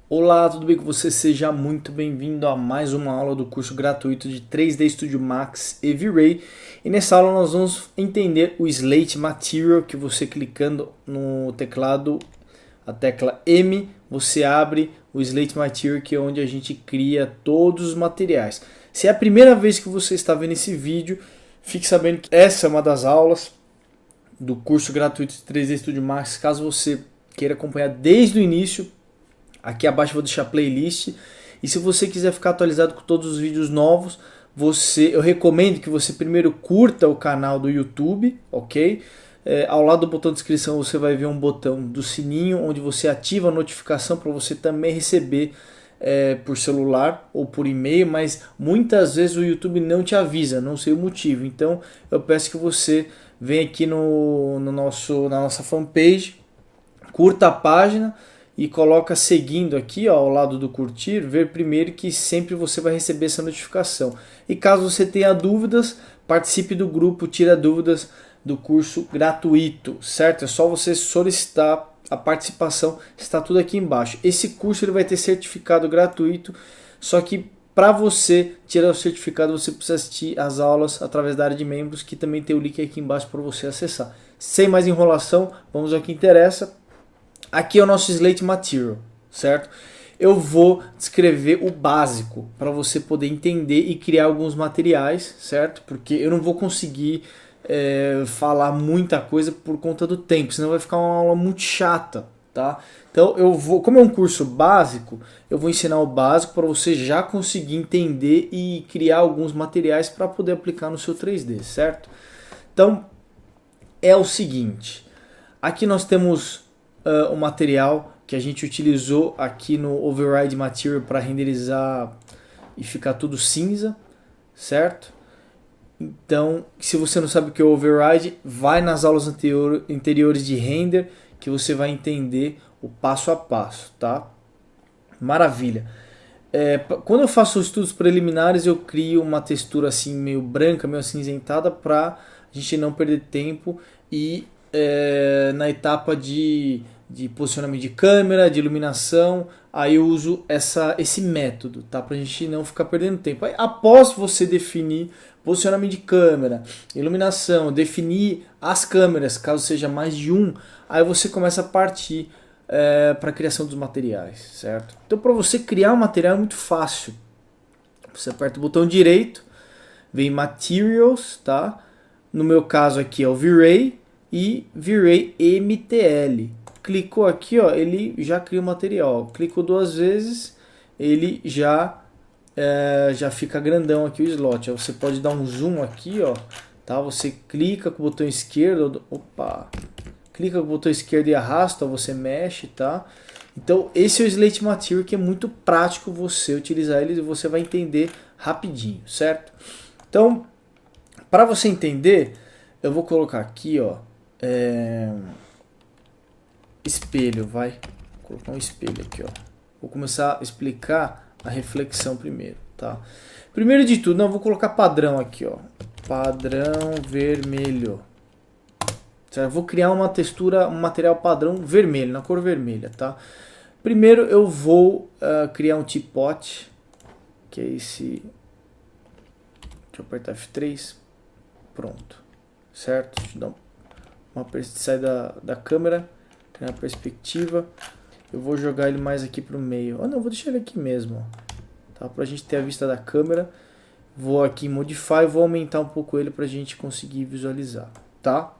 Olá, tudo bem com você? Seja muito bem-vindo a mais uma aula do curso gratuito de 3D Studio Max e V-Ray. E nessa aula nós vamos entender o Slate Material, que você clicando no teclado, a tecla M, você abre o Slate Material, que é onde a gente cria todos os materiais. Se é a primeira vez que você está vendo esse vídeo, fique sabendo que essa é uma das aulas do curso gratuito de 3D Studio Max. Caso você queira acompanhar desde o início, aqui abaixo eu vou deixar a playlist. E se você quiser ficar atualizado com todos os vídeos novos, eu recomendo que você primeiro curta o canal do YouTube, ok? Ao lado do botão de inscrição você vai ver um botão do sininho, onde você ativa a notificação para você também receber por celular ou por e-mail, mas muitas vezes o YouTube não te avisa, não sei o motivo. Então eu peço que você venha aqui na nossa fanpage, curta a página e coloca seguindo aqui, ó, ao lado do curtir, ver primeiro, que sempre você vai receber essa notificação. E caso você tenha dúvidas, participe do grupo Tira Dúvidas do curso gratuito, certo? É só você solicitar a participação, está tudo aqui embaixo. Esse curso ele vai ter certificado gratuito, só que para você tirar o certificado você precisa assistir as aulas através da área de membros, que também tem o link aqui embaixo para você acessar. Sem mais enrolação, vamos ao que interessa. Aqui é o nosso Slate Material, certo? Eu vou descrever o básico para você poder entender e criar alguns materiais, certo? Porque eu não vou conseguir falar muita coisa por conta do tempo, senão vai ficar uma aula muito chata, tá? Então como é um curso básico, eu vou ensinar o básico para você já conseguir entender e criar alguns materiais para poder aplicar no seu 3D, certo? Então é o seguinte, aqui nós temos o material que a gente utilizou aqui no Override Material para renderizar e ficar tudo cinza, certo? Então, se você não sabe o que é Override, vai nas aulas anteriores de render que você vai entender o passo a passo, tá? Maravilha. Quando eu faço estudos preliminares, eu crio uma textura assim meio branca, meio acinzentada, para a gente não perder tempo e na etapa de posicionamento de câmera, de iluminação, aí eu uso esse método, tá? Pra gente não ficar perdendo tempo. Aí, após você definir posicionamento de câmera, iluminação, definir as câmeras, caso seja mais de um, aí você começa a partir para a criação dos materiais, certo? Então, para você criar um material é muito fácil. Você aperta o botão direito, vem Materials, tá? No meu caso aqui é o V-Ray e V-Ray MTL. Clicou aqui, ó, ele já cria o material. Clicou duas vezes, ele já fica grandão aqui o slot. Você pode dar um zoom aqui, ó, tá? Você clica com o botão esquerdo, clica com o botão esquerdo e arrasta, você mexe, tá? Então esse é o Slate Material, que é muito prático você utilizar ele e você vai entender rapidinho, certo? Então, para você entender, eu vou colocar aqui, ó, espelho, vou colocar um espelho aqui, ó. Vou começar a explicar a reflexão primeiro, tá? Primeiro de tudo, eu vou colocar padrão aqui, ó. Padrão vermelho. Certo? Eu vou criar uma textura, um material padrão vermelho, na cor vermelha, tá? Primeiro eu vou criar um teapot, que é esse. Deixa eu apertar F3. Pronto. Certo? Deixa eu dar sai da câmera. Na perspectiva, eu vou jogar ele mais aqui para o meio. Não, vou deixar ele aqui mesmo, tá? Para a gente ter a vista da câmera. Vou aqui em Modify, vou aumentar um pouco ele para a gente conseguir visualizar, tá?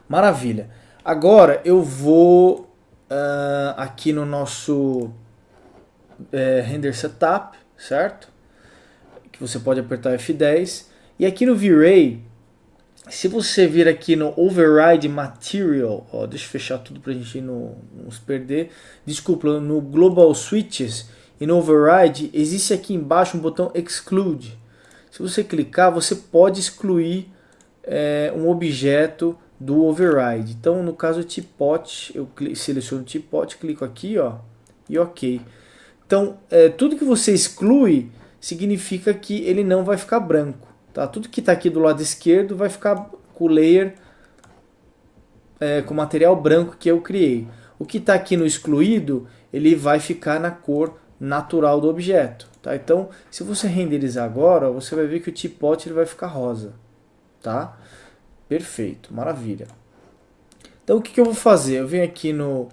Maravilha. Agora eu vou aqui no nosso Render Setup, certo? Que você pode apertar F10. E aqui no V-Ray, se você vir aqui no Override Material, ó, deixa eu fechar tudo para a gente não se perder. Desculpa, no Global Switches e no Override, existe aqui embaixo um botão Exclude. Se você clicar, você pode excluir um objeto do Override. Então, no caso do Teapot, eu seleciono o Teapot, clico aqui, ó, e OK. Então, tudo que você exclui significa que ele não vai ficar branco. Tá? Tudo que está aqui do lado esquerdo vai ficar com o layer com material branco que eu criei. O que está aqui no excluído, ele vai ficar na cor natural do objeto. Tá? Então, se você renderizar agora, você vai ver que o teapot ele vai ficar rosa. Tá? Perfeito, maravilha. Então, o que eu vou fazer? Eu venho aqui no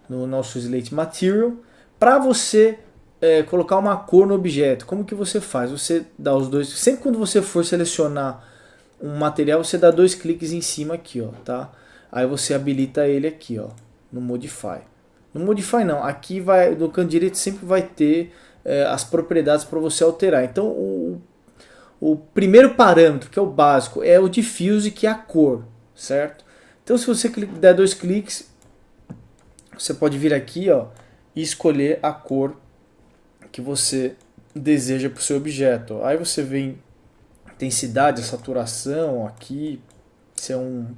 nosso Slate Material. Para você colocar uma cor no objeto, como que você faz? Você dá os dois... Sempre quando você for selecionar um material, você dá 2 cliques em cima aqui, ó, tá? Aí você habilita ele aqui, ó, no Modify. No Modify não, aqui vai, no canto direito sempre vai ter as propriedades para você alterar. Então o primeiro parâmetro, que é o básico, é o Diffuse, que é a cor, certo? Então se você der 2 cliques, você pode vir aqui, ó, e escolher a cor que você deseja para o seu objeto. Aí você vem intensidade, a saturação aqui, se é um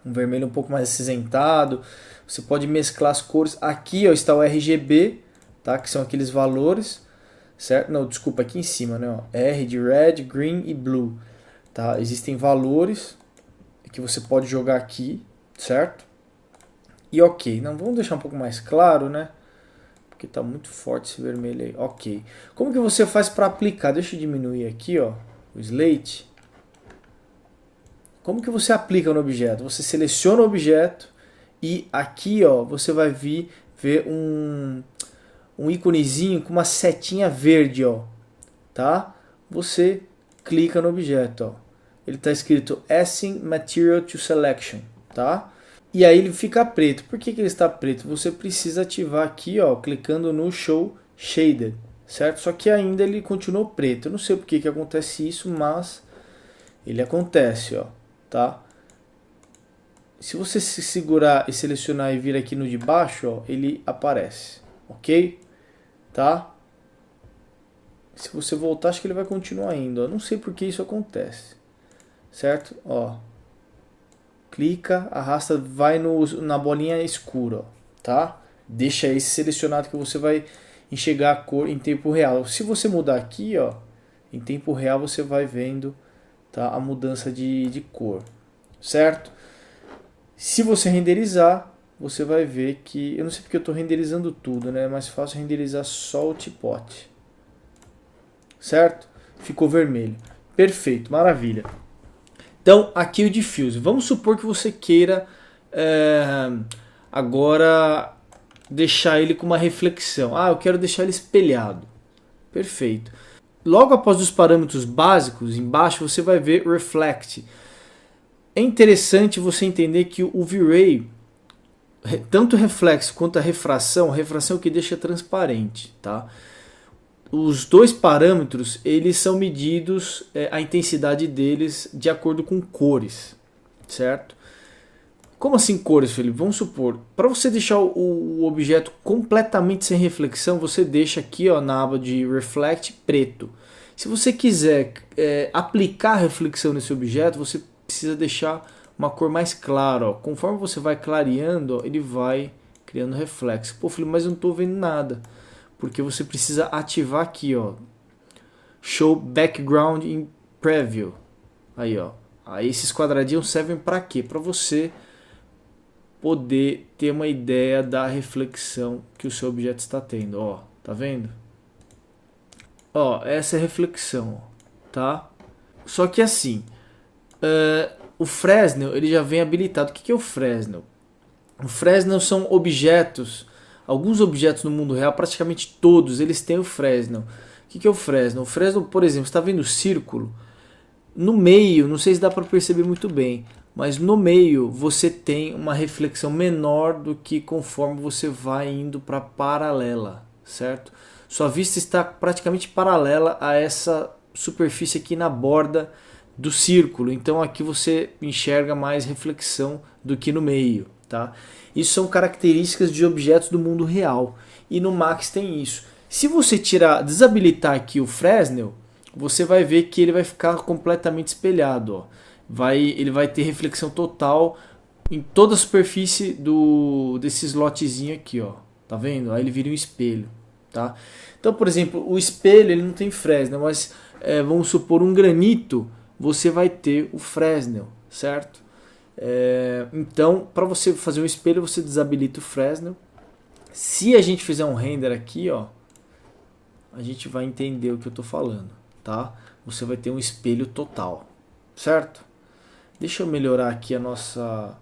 vermelho um pouco mais acinzentado. Você pode mesclar as cores. Aqui ó, está o RGB, tá? Que são aqueles valores, certo? Não, desculpa, aqui em cima, né? Ó, R de red, green e blue, tá? Existem valores que você pode jogar aqui, certo? E ok, não, vamos deixar um pouco mais claro, né? Porque está muito forte esse vermelho aí. Ok. Como que você faz para aplicar? Deixa eu diminuir aqui, ó, o Slate. Como que você aplica no objeto? Você seleciona o objeto e aqui, ó, você vai ver um íconezinho com uma setinha verde, ó, tá? Você clica no objeto, ó. Ele está escrito Assign Material to Selection, tá? E aí ele fica preto. Por que ele está preto? Você precisa ativar aqui, ó, clicando no Show Shaded, certo? Só que ainda ele continuou preto. Eu não sei por que acontece isso, mas ele acontece, ó, tá? Se você se segurar e selecionar e vir aqui no de baixo, ó, ele aparece, ok? Tá? Se você voltar, acho que ele vai continuar indo. Eu não sei por que isso acontece, certo? Ó, clica, arrasta, vai na bolinha escura, ó, tá? Deixa esse selecionado que você vai enxergar a cor em tempo real. Se você mudar aqui, ó, em tempo real você vai vendo, tá, a mudança de cor, certo? Se você renderizar, você vai ver que... Eu não sei porque eu estou renderizando tudo, né? É mais fácil renderizar só o teapot. Certo? Ficou vermelho. Perfeito, maravilha. Então, aqui o Diffuse. Vamos supor que você queira agora deixar ele com uma reflexão. Ah, eu quero deixar ele espelhado. Perfeito. Logo após os parâmetros básicos, embaixo você vai ver Reflect. É interessante você entender que o V-Ray, tanto o reflexo quanto a refração é o que deixa transparente, tá? Os dois parâmetros, eles são medidos, a intensidade deles, de acordo com cores, certo? Como assim cores, Felipe? Vamos supor, para você deixar o objeto completamente sem reflexão, você deixa aqui, ó, na aba de Reflect preto. Se você quiser aplicar reflexão nesse objeto, você precisa deixar uma cor mais clara, ó. Conforme você vai clareando, ó, ele vai criando reflexo. Pô, Felipe, mas eu não estou vendo nada. Porque você precisa ativar aqui, ó, Show Background in Preview. Aí, ó. Aí esses quadradinhos servem para quê? Para você poder ter uma ideia da reflexão que o seu objeto está tendo, ó. Tá vendo? Ó, essa é a reflexão, ó, tá? Só que assim, o Fresnel ele já vem habilitado. O que é o Fresnel? O Fresnel são objetos, alguns objetos no mundo real, praticamente todos, eles têm o Fresnel. O que é o Fresnel? O Fresnel, por exemplo, você está vendo o círculo? No meio, não sei se dá para perceber muito bem, mas no meio você tem uma reflexão menor do que conforme você vai indo para paralela, certo? Sua vista está praticamente paralela a essa superfície aqui na borda do círculo, então aqui você enxerga mais reflexão do que no meio, tá? Isso são características de objetos do mundo real e no Max tem isso. Se você desabilitar aqui o Fresnel, você vai ver que ele vai ficar completamente espelhado, ó. Ele vai ter reflexão total em toda a superfície desse slotzinho aqui, ó. Tá vendo? Aí ele vira um espelho, tá? Então, por exemplo, o espelho ele não tem Fresnel, mas vamos supor um granito, você vai ter o Fresnel, certo? Então, para você fazer um espelho, você desabilita o Fresnel. Se a gente fizer um render aqui, ó, a gente vai entender o que eu estou falando, tá? Você vai ter um espelho total, certo? Deixa eu melhorar aqui a nossa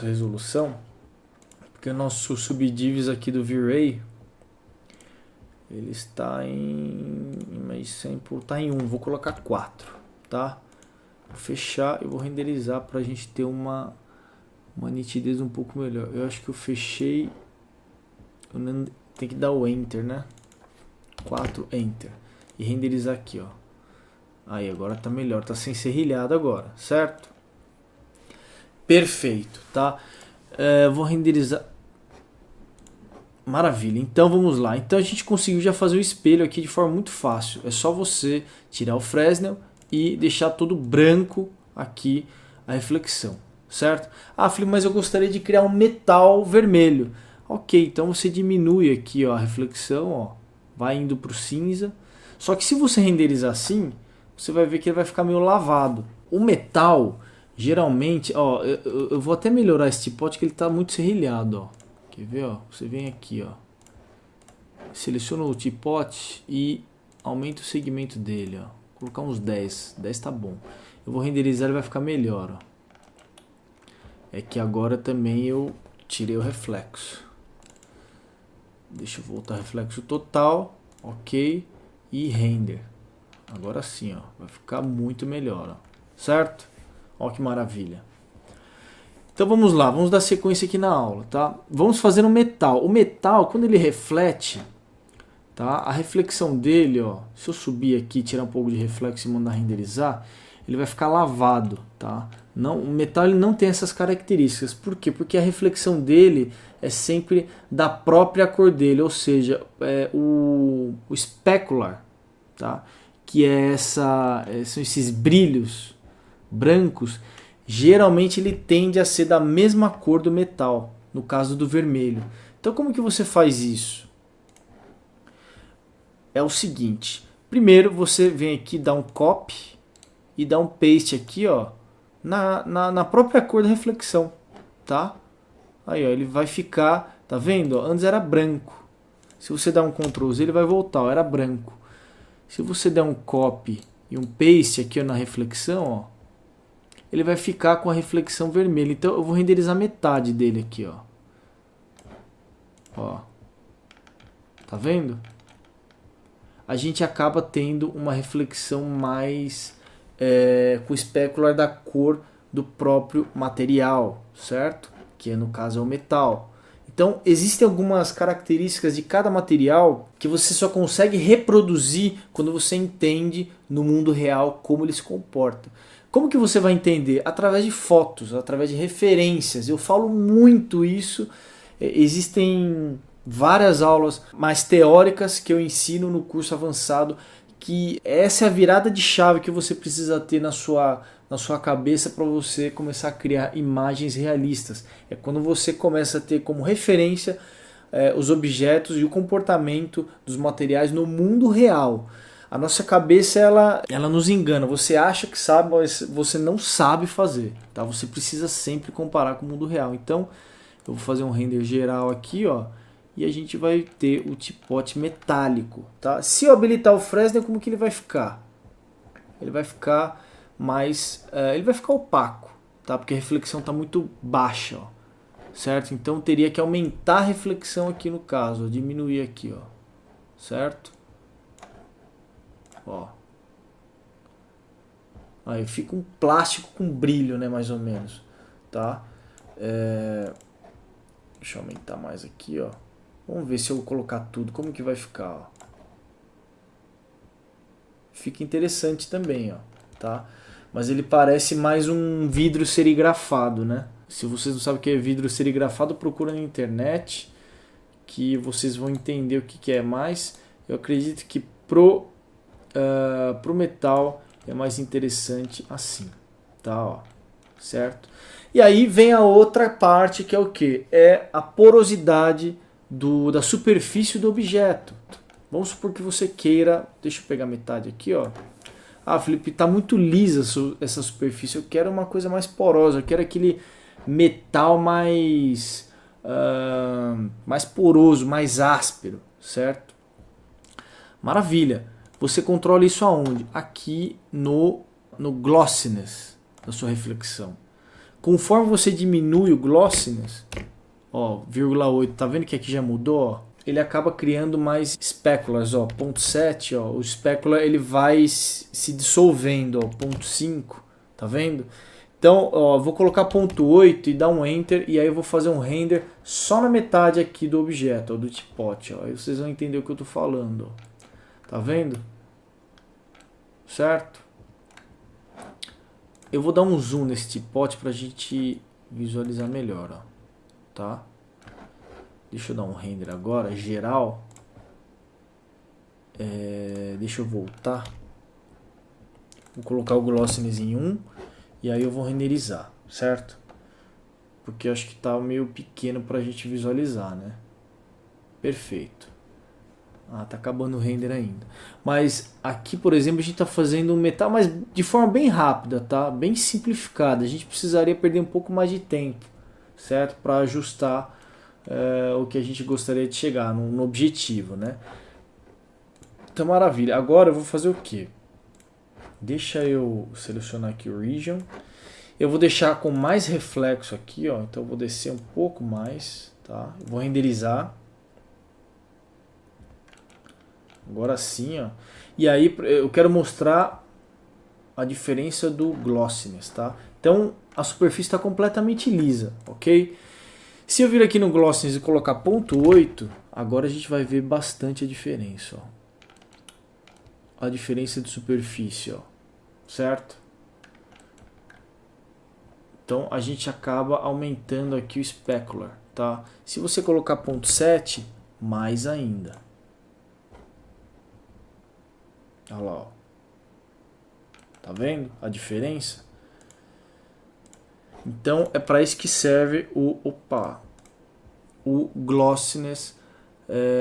resolução, porque o nosso subdivis aqui do V-Ray, ele está em sample, está em 1, vou colocar 4, tá? Vou fechar e vou renderizar para a gente ter uma nitidez um pouco melhor. Eu acho que eu fechei, tem que dar o Enter, né? 4, Enter. E renderizar aqui, ó. Aí, agora tá melhor, tá sem serrilhado agora, certo? Perfeito, tá? Vou renderizar. Maravilha, então vamos lá. Então a gente conseguiu já fazer o espelho aqui de forma muito fácil. É só você tirar o Fresnel e deixar todo branco aqui a reflexão, certo? Ah, Felipe, mas eu gostaria de criar um metal vermelho. Ok, então você diminui aqui, ó, a reflexão, ó, vai indo para o cinza. Só que se você renderizar assim, você vai ver que ele vai ficar meio lavado. O metal, geralmente, ó, eu vou até melhorar esse tipote que ele está muito serrilhado, ó. Quer ver, ó? Você vem aqui, ó, seleciona o tipote e aumenta o segmento dele, ó. Vou colocar uns 10, 10 tá bom. Eu vou renderizar, ele vai ficar melhor, ó. É que agora também eu tirei o reflexo. Deixa eu voltar reflexo total, ok, e render. Agora sim, ó, vai ficar muito melhor, ó. Certo? Ó que maravilha. Então vamos lá, vamos dar sequência aqui na aula, tá? Vamos fazer um metal. O metal, quando ele reflete, tá? A reflexão dele, ó, se eu subir aqui, tirar um pouco de reflexo e mandar renderizar, ele vai ficar lavado, tá? Não, o metal ele não tem essas características. Por quê? Porque a reflexão dele é sempre da própria cor dele, ou seja, o specular, tá? Que são esses brilhos brancos. Geralmente ele tende a ser da mesma cor do metal, no caso do vermelho. Então como que você faz isso? É o seguinte, primeiro você vem aqui, dá um copy e dá um paste aqui, ó, na própria cor da reflexão, tá? Aí, ó, ele vai ficar, tá vendo? Ó, antes era branco. Se você der um Ctrl Z, ele vai voltar, ó, era branco. Se você der um copy e um paste aqui, ó, na reflexão, ó, ele vai ficar com a reflexão vermelha. Então eu vou renderizar metade dele aqui, ó. Ó. Tá vendo? A gente acaba tendo uma reflexão mais com o specular da cor do próprio material, certo? Que no caso é o metal. Então existem algumas características de cada material que você só consegue reproduzir quando você entende no mundo real como ele se comporta. Como que você vai entender? Através de fotos, através de referências. Eu falo muito isso. Existem várias aulas mais teóricas que eu ensino no curso avançado, que essa é a virada de chave que você precisa ter na sua cabeça para você começar a criar imagens realistas. É quando você começa a ter como referência os objetos e o comportamento dos materiais no mundo real. A nossa cabeça ela nos engana. Você acha que sabe, mas você não sabe fazer, tá? Você precisa sempre comparar com o mundo real. Então, eu vou fazer um render geral aqui, ó, e a gente vai ter o tipote metálico, tá? Se eu habilitar o Fresnel, como que ele vai ficar? Ele vai ficar mais, ele vai ficar opaco, tá? Porque a reflexão está muito baixa, ó, certo? Então teria que aumentar a reflexão aqui no caso, ó, diminuir aqui, ó, certo? Ó. Aí fica um plástico com brilho, né, mais ou menos, tá? Deixa eu aumentar mais aqui, ó. Vamos ver se eu colocar tudo, como que vai ficar, ó. Fica interessante também, ó, tá? Mas ele parece mais um vidro serigrafado, né? Se vocês não sabem o que é vidro serigrafado, procura na internet que vocês vão entender o que é mais. Eu acredito que pro metal é mais interessante assim, tá? Ó, certo? E aí vem a outra parte que é o que? É a porosidade da superfície do objeto. Vamos supor que você queira, deixa eu pegar metade aqui, ó. Ah, Felipe, tá muito lisa essa superfície, eu quero uma coisa mais porosa, eu quero aquele metal mais mais poroso, mais áspero, certo? Maravilha. Você controla isso aonde? Aqui no glossiness da sua reflexão. Conforme você diminui o glossiness, ó, 0,8, tá vendo que aqui já mudou, ó? Ele acaba criando mais speculas, ó, 0,7, ó, o specular ele vai se dissolvendo, ó, 0,5, tá vendo? Então, ó, vou colocar 0,8 e dar um enter, e aí eu vou fazer um render só na metade aqui do objeto, ó, do teapot, ó. Aí vocês vão entender o que eu tô falando, ó. Tá vendo? Certo? Eu vou dar um zoom nesse teapot pra gente visualizar melhor, ó. Tá? Deixa eu dar um render agora, geral. Deixa eu voltar. Vou colocar o glossiness em 1 e aí eu vou renderizar, certo? Porque eu acho que tá meio pequeno pra gente visualizar, né? Perfeito. Ah, tá acabando o render ainda. Mas aqui, por exemplo, a gente tá fazendo um metal, mas de forma bem rápida, tá? Bem simplificada. A gente precisaria perder um pouco mais de tempo, certo? Para ajustar o que a gente gostaria de chegar no objetivo, né? Então, maravilha. Agora eu vou fazer o quê? Deixa eu selecionar aqui o region. Eu vou deixar com mais reflexo aqui, ó. Então eu vou descer um pouco mais, tá? Eu vou renderizar. Agora sim, ó. E aí eu quero mostrar a diferença do glossiness, tá? Então a superfície está completamente lisa, ok? Se eu vir aqui no glossiness e colocar 0,8, agora a gente vai ver bastante a diferença, ó. A diferença de superfície, ó. Certo? Então a gente acaba aumentando aqui o specular, tá? Se você colocar 0,7, mais ainda. Olha lá, ó. Tá vendo a diferença? Então é para isso que serve o glossiness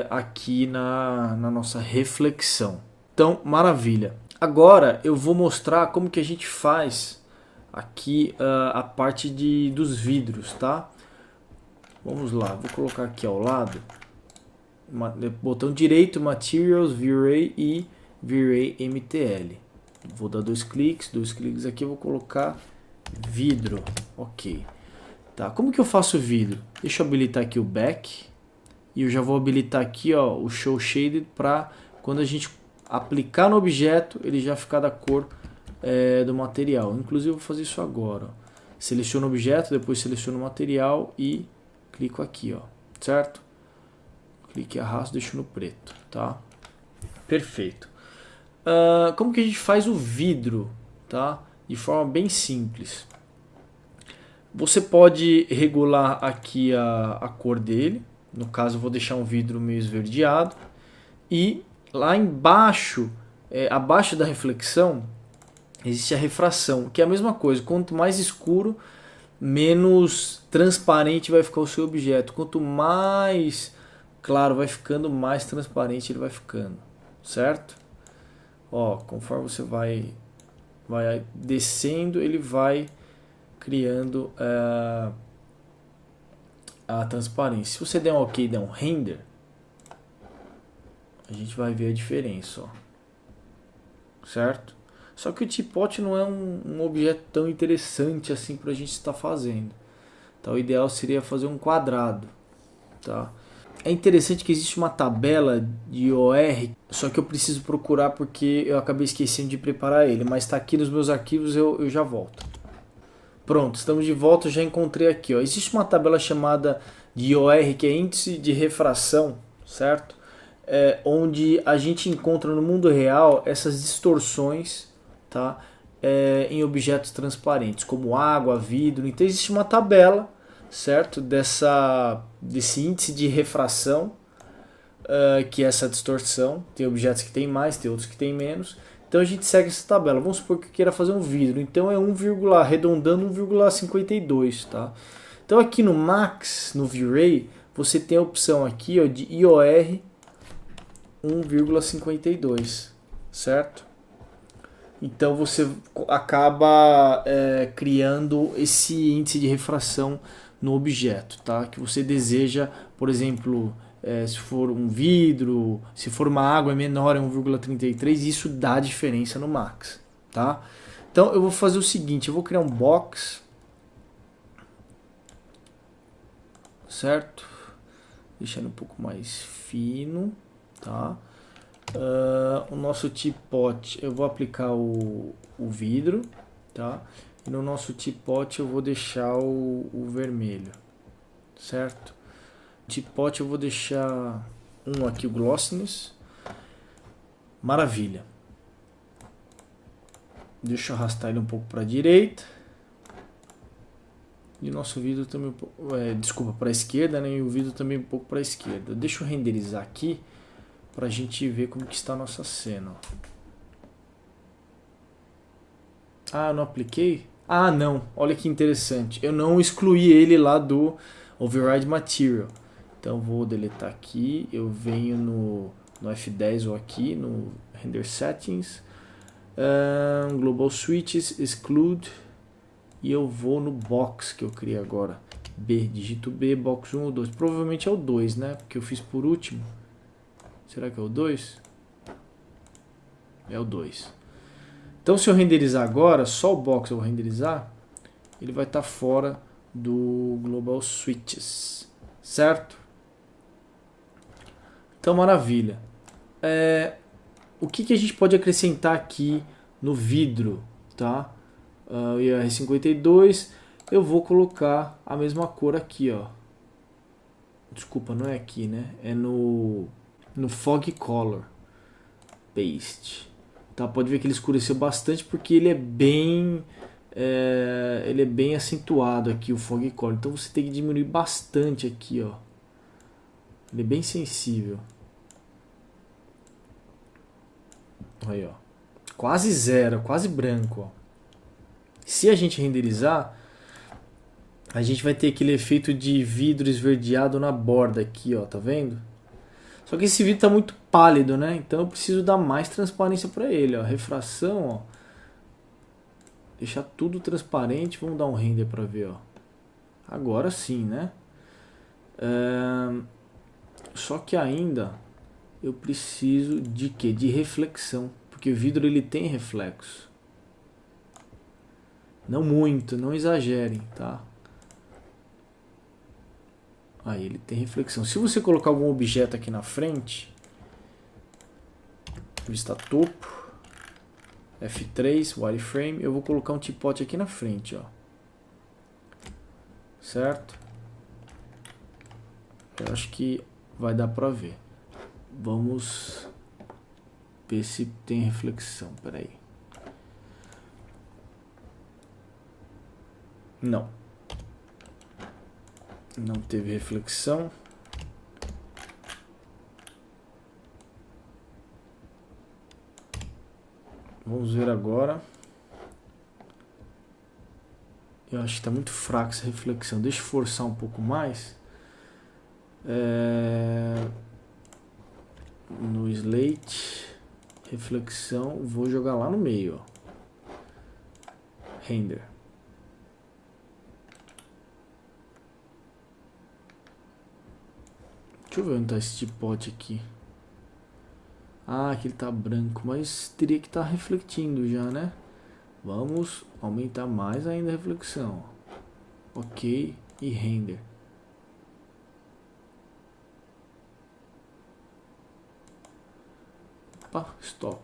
aqui na nossa reflexão. Então, maravilha. Agora eu vou mostrar como que a gente faz aqui a parte dos vidros, tá? Vamos lá, vou colocar aqui ao lado, botão direito, Materials, V-Ray e V-Ray MTL. Vou dar dois cliques aqui, eu vou colocar vidro, ok. Tá, como que eu faço vidro? Deixa eu habilitar aqui o back e eu já vou habilitar aqui, ó, o show shaded para quando a gente aplicar no objeto ele já ficar da cor do material. Inclusive eu vou fazer isso agora, ó. Seleciono o objeto, depois seleciono o material e clico aqui, ó, certo? Clique e arrasto, deixo no preto, tá? Perfeito. Como que a gente faz o vidro, tá? De forma bem simples. Você pode regular aqui a cor dele. No caso, eu vou deixar um vidro meio esverdeado. E lá embaixo, abaixo da reflexão, existe a refração, que é a mesma coisa. Quanto mais escuro, menos transparente vai ficar o seu objeto. Quanto mais claro vai ficando, mais transparente ele vai ficando, certo? Ó, conforme você vai descendo, ele vai criando a transparência. Se você der um OK, der um render, a gente vai ver a diferença, ó. Certo? Só que o teapot não é um objeto tão interessante assim para a gente estar fazendo. Então, o ideal seria fazer um quadrado, tá? É interessante que existe uma tabela de IOR, só que eu preciso procurar porque eu acabei esquecendo de preparar ele, mas está aqui nos meus arquivos, eu já volto. Pronto, estamos de volta, eu já encontrei aqui, ó. Existe uma tabela chamada de IOR, que é índice de refração, certo? Onde a gente encontra no mundo real essas distorções, tá? Em objetos transparentes, como água, vidro. Então existe uma tabela, certo? Desse índice de refração, que é essa distorção. Tem objetos que tem mais, tem outros que tem menos. Então a gente segue essa tabela. Vamos supor que eu queira fazer um vidro. Então é arredondando 1,52, tá? Então aqui no Max, no V-Ray, você tem a opção aqui, ó, de IOR 1,52, certo? Então você acaba criando esse índice de refração no objeto, tá? Que você deseja, por exemplo, se for um vidro, se for uma água é menor, é 1,33, isso dá diferença no max, tá? Então eu vou fazer o seguinte, eu vou criar um box, certo? Deixando um pouco mais fino, tá? O nosso teapot, eu vou aplicar o vidro, tá? E no nosso teapot eu vou deixar o vermelho, certo? Teapot eu vou deixar um aqui, o glossiness. Maravilha. Deixa eu arrastar ele um pouco para a direita. E o nosso vidro também, desculpa, para a esquerda, né? E o vidro também um pouco para a esquerda. Deixa eu renderizar aqui para a gente ver como que está a nossa cena. Ah, não apliquei? Ah, não. Olha que interessante. Eu não excluí ele lá do Override Material. Então vou deletar aqui. Eu venho no F10 ou aqui no Render Settings. Global Switches, Exclude. E eu vou no Box que eu criei agora. B, digito B, Box 1 ou 2. Provavelmente é o 2, né? Porque eu fiz por último. Será que é o 2? É o 2. Então se eu renderizar agora, só o Box eu vou renderizar, ele vai estar fora do Global Switches, certo? Então maravilha. O que a gente pode acrescentar aqui no vidro, tá? O IR52, eu vou colocar a mesma cor aqui, ó. Desculpa, não é aqui, né? É no Fog Color Paste. Tá? Pode ver que ele escureceu bastante porque ele é bem acentuado aqui, o Fog Color. Então você tem que diminuir bastante aqui, ó. Ele é bem sensível. Aí, ó. Quase zero, quase branco, ó. Se a gente renderizar, a gente vai ter aquele efeito de vidro esverdeado na borda aqui, ó, tá vendo? Só que esse vidro tá muito pálido, né? Então eu preciso dar mais transparência para ele, ó. Refração, ó. Deixar tudo transparente, vamos dar um render para ver, ó. Agora sim, né? Só que ainda eu preciso de quê? De reflexão, porque o vidro ele tem reflexo. Não muito, não exagerem, tá? Aí ele tem reflexão. Se você colocar algum objeto aqui na frente, vista topo, F3, wireframe, eu vou colocar um teapot aqui na frente, ó. Certo? Eu acho que vai dar pra ver. Vamos ver se tem reflexão. Peraí. Não. Não teve reflexão. Vamos ver agora. Eu acho que está muito fraca essa reflexão. Deixa eu forçar um pouco mais. No Slate, reflexão, vou jogar lá no meio, ó. Render. Deixa eu ver onde está esse teapot aqui. Ah, aqui ele tá branco, mas teria que estar refletindo já, né? Vamos aumentar mais ainda a reflexão. Ok, e render. Opa, stop.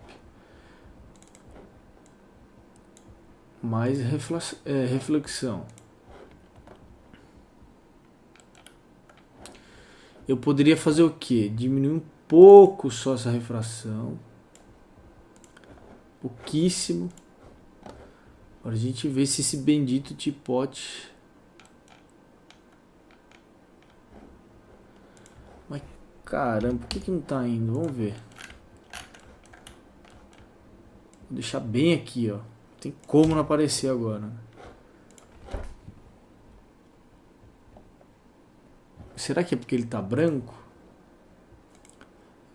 Mais reflexão. Eu poderia fazer o que? Diminuir um pouco só essa refração. Pouquíssimo. Para a gente ver se esse bendito teapot... Mas caramba, por que não tá indo? Vamos ver. Vou deixar bem aqui, ó. Tem como não aparecer agora. Será que é porque ele tá branco?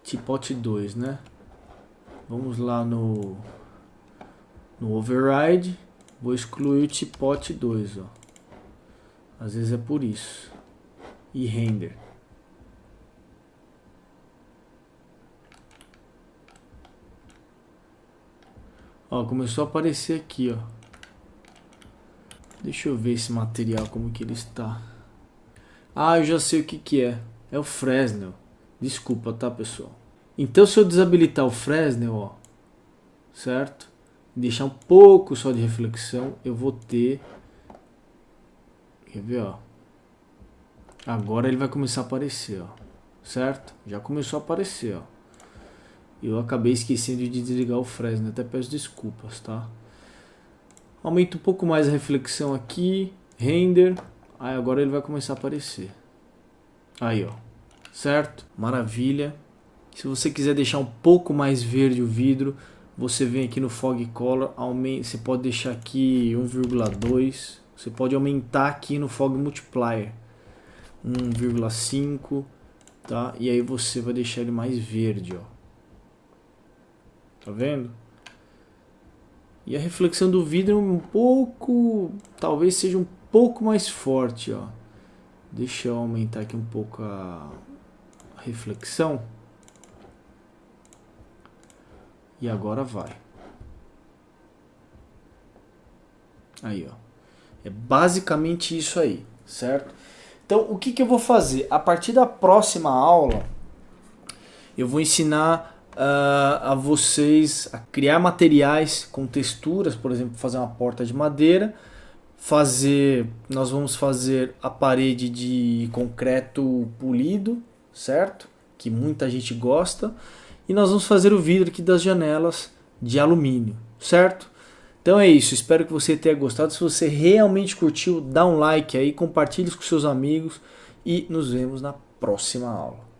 Teapot 2, né? Vamos lá no No override, vou excluir o teapot 2, ó. Às vezes é por isso. E render. Ó, começou a aparecer aqui, ó. Deixa eu ver esse material como que ele está. Ah, eu já sei o que que é. É o Fresnel. Desculpa, tá, pessoal? Então, se eu desabilitar o Fresnel, ó, certo? Deixar um pouco só de reflexão, eu vou ter... Quer ver, ó? Agora ele vai começar a aparecer, ó. Certo? Já começou a aparecer, ó. Eu acabei esquecendo de desligar o Fresnel, até peço desculpas, tá? Aumenta um pouco mais a reflexão aqui, render, aí agora ele vai começar a aparecer. Aí, ó, certo? Maravilha. Se você quiser deixar um pouco mais verde o vidro, você vem aqui no Fog Color, você pode deixar aqui 1,2, você pode aumentar aqui no Fog Multiplier 1,5, tá? E aí você vai deixar ele mais verde, ó. Tá vendo? E a reflexão do vidro é um pouco... Talvez seja um pouco mais forte, ó. Deixa eu aumentar aqui um pouco a reflexão. E agora vai. Aí, ó. É basicamente isso aí, certo? Então, o que que eu vou fazer? A partir da próxima aula, eu vou ensinar... a vocês a criar materiais com texturas, por exemplo, fazer uma porta de madeira, nós vamos fazer a parede de concreto polido, certo? Que muita gente gosta, e nós vamos fazer o vidro aqui das janelas de alumínio, certo? Então é isso, espero que você tenha gostado. Se você realmente curtiu, dá um like aí, compartilhe com seus amigos e nos vemos na próxima aula.